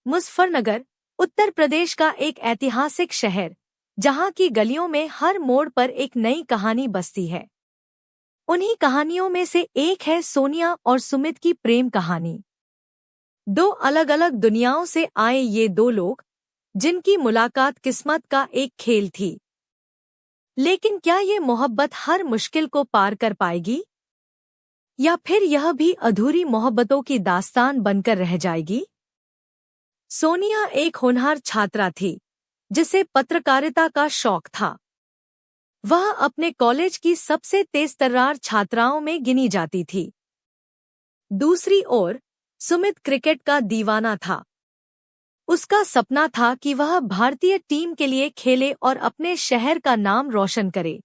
मुजफ्फरनगर, उत्तर प्रदेश का एक ऐतिहासिक शहर, जहाँ की गलियों में हर मोड़ पर एक नई कहानी बसती है। उन्हीं कहानियों में से एक है सोनिया और सुमित की प्रेम कहानी। दो अलग अलग दुनियाओं से आए ये दो लोग, जिनकी मुलाकात किस्मत का एक खेल थी। लेकिन क्या ये मोहब्बत हर मुश्किल को पार कर पाएगी, या फिर यह भी अधूरी मोहब्बतों की दास्तान बनकर रह जाएगी? सोनिया एक होनहार छात्रा थी, जिसे पत्रकारिता का शौक था। वह अपने कॉलेज की सबसे तेजतर्रार छात्राओं में गिनी जाती थी। दूसरी ओर सुमित क्रिकेट का दीवाना था। उसका सपना था कि वह भारतीय टीम के लिए खेले और अपने शहर का नाम रोशन करे।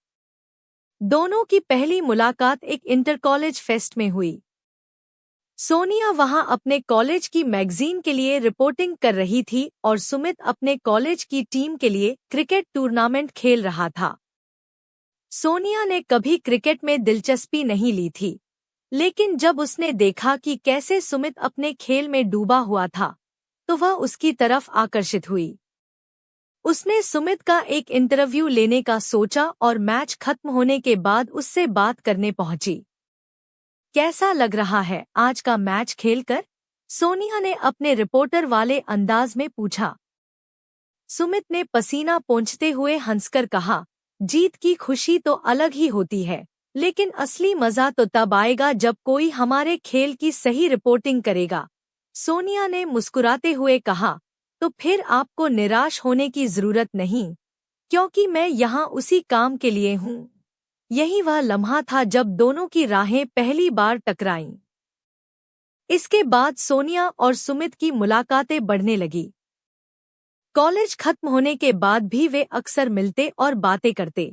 दोनों की पहली मुलाकात एक इंटर कॉलेज फेस्ट में हुई। सोनिया वहां अपने कॉलेज की मैगजीन के लिए रिपोर्टिंग कर रही थी और सुमित अपने कॉलेज की टीम के लिए क्रिकेट टूर्नामेंट खेल रहा था। सोनिया ने कभी क्रिकेट में दिलचस्पी नहीं ली थी, लेकिन जब उसने देखा कि कैसे सुमित अपने खेल में डूबा हुआ था, तो वह उसकी तरफ आकर्षित हुई। उसने सुमित का एक इंटरव्यू लेने का सोचा और मैच खत्म होने के बाद उससे बात करने पहुंची। कैसा लग रहा है आज का मैच खेलकर? सोनिया ने अपने रिपोर्टर वाले अंदाज में पूछा। सुमित ने पसीना पोंछते हुए हंसकर कहा, जीत की खुशी तो अलग ही होती है, लेकिन असली मजा तो तब आएगा जब कोई हमारे खेल की सही रिपोर्टिंग करेगा। सोनिया ने मुस्कुराते हुए कहा, तो फिर आपको निराश होने की जरूरत नहीं, क्योंकि मैं यहाँ उसी काम के लिए हूँ। यही वह लम्हा था जब दोनों की राहें पहली बार टकराईं। इसके बाद सोनिया और सुमित की मुलाकातें बढ़ने लगी। कॉलेज खत्म होने के बाद भी वे अक्सर मिलते और बातें करते।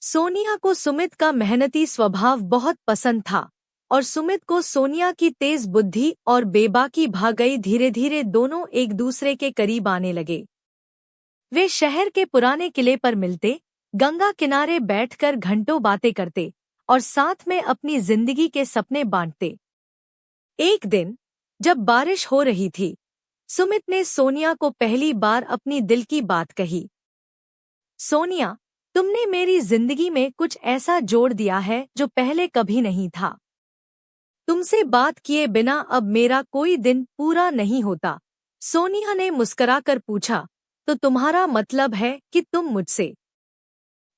सोनिया को सुमित का मेहनती स्वभाव बहुत पसंद था और सुमित को सोनिया की तेज बुद्धि और बेबाकी भा गई। धीरे धीरे दोनों एक दूसरे के करीब आने लगे। वे शहर के पुराने किले पर मिलते, गंगा किनारे बैठकर घंटों बातें करते और साथ में अपनी जिंदगी के सपने बांटते। एक दिन जब बारिश हो रही थी, सुमित ने सोनिया को पहली बार अपनी दिल की बात कही। सोनिया, तुमने मेरी जिंदगी में कुछ ऐसा जोड़ दिया है जो पहले कभी नहीं था। तुमसे बात किए बिना अब मेरा कोई दिन पूरा नहीं होता। सोनिया ने मुस्कुराकर पूछा, तो तुम्हारा मतलब है कि तुम मुझसे?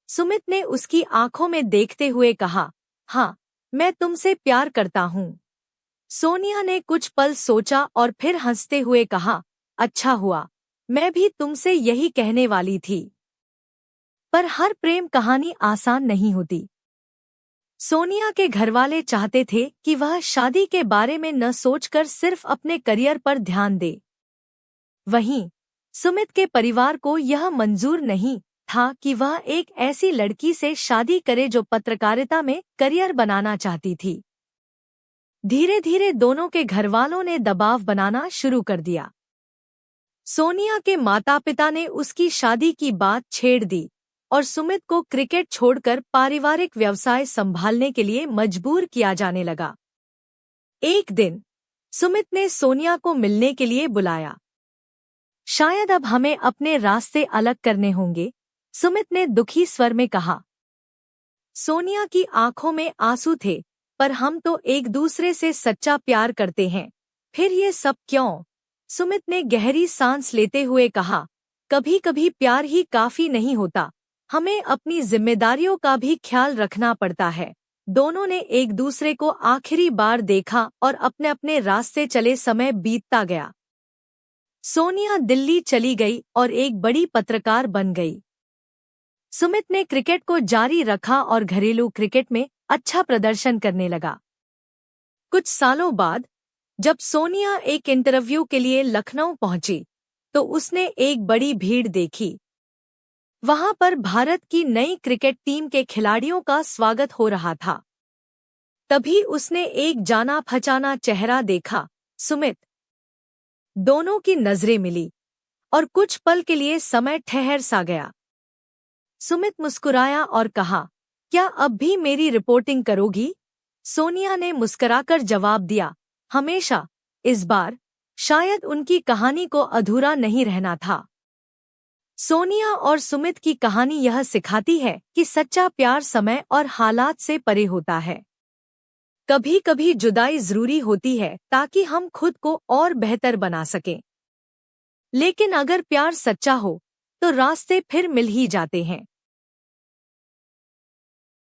सुमित ने उसकी आंखों में देखते हुए कहा, हाँ, मैं तुमसे प्यार करता हूँ। सोनिया ने कुछ पल सोचा और फिर हंसते हुए कहा, अच्छा हुआ, मैं भी तुमसे यही कहने वाली थी। पर हर प्रेम कहानी आसान नहीं होती। सोनिया के घरवाले चाहते थे कि वह शादी के बारे में न सोचकर सिर्फ अपने करियर पर ध्यान दे। वहीं सुमित के परिवार को यह मंजूर नहीं था कि वह एक ऐसी लड़की से शादी करे जो पत्रकारिता में करियर बनाना चाहती थी। धीरे धीरे दोनों के घरवालों ने दबाव बनाना शुरू कर दिया। सोनिया के माता पिता ने उसकी शादी की बात छेड़ दी और सुमित को क्रिकेट छोड़कर पारिवारिक व्यवसाय संभालने के लिए मजबूर किया जाने लगा। एक दिन सुमित ने सोनिया को मिलने के लिए बुलाया। शायद अब हमें अपने रास्ते अलग करने होंगे, सुमित ने दुखी स्वर में कहा। सोनिया की आंखों में आंसू थे, पर हम तो एक दूसरे से सच्चा प्यार करते हैं, फिर ये सब क्यों? सुमित ने गहरी सांस लेते हुए कहा, कभी कभी प्यार ही काफी नहीं होता, हमें अपनी जिम्मेदारियों का भी ख्याल रखना पड़ता है। दोनों ने एक दूसरे को आखिरी बार देखा और अपने अपने रास्ते चले। समय बीतता गया। सोनिया दिल्ली चली गई और एक बड़ी पत्रकार बन गई। सुमित ने क्रिकेट को जारी रखा और घरेलू क्रिकेट में अच्छा प्रदर्शन करने लगा। कुछ सालों बाद जब सोनिया एक इंटरव्यू के लिए लखनऊ पहुंची, तो उसने एक बड़ी भीड़ देखी। वहां पर भारत की नई क्रिकेट टीम के खिलाड़ियों का स्वागत हो रहा था। तभी उसने एक जाना पहचाना चेहरा देखा, सुमित। दोनों की नजरें मिली और कुछ पल के लिए समय ठहर सा गया। सुमित मुस्कुराया और कहा, क्या अब भी मेरी रिपोर्टिंग करोगी? सोनिया ने मुस्कुराकर जवाब दिया, हमेशा। इस बार शायद उनकी कहानी को अधूरा नहीं रहना था। सोनिया और सुमित की कहानी यह सिखाती है कि सच्चा प्यार समय और हालात से परे होता है। कभी कभी जुदाई जरूरी होती है ताकि हम खुद को और बेहतर बना सकें। लेकिन अगर प्यार सच्चा हो तो रास्ते फिर मिल ही जाते हैं।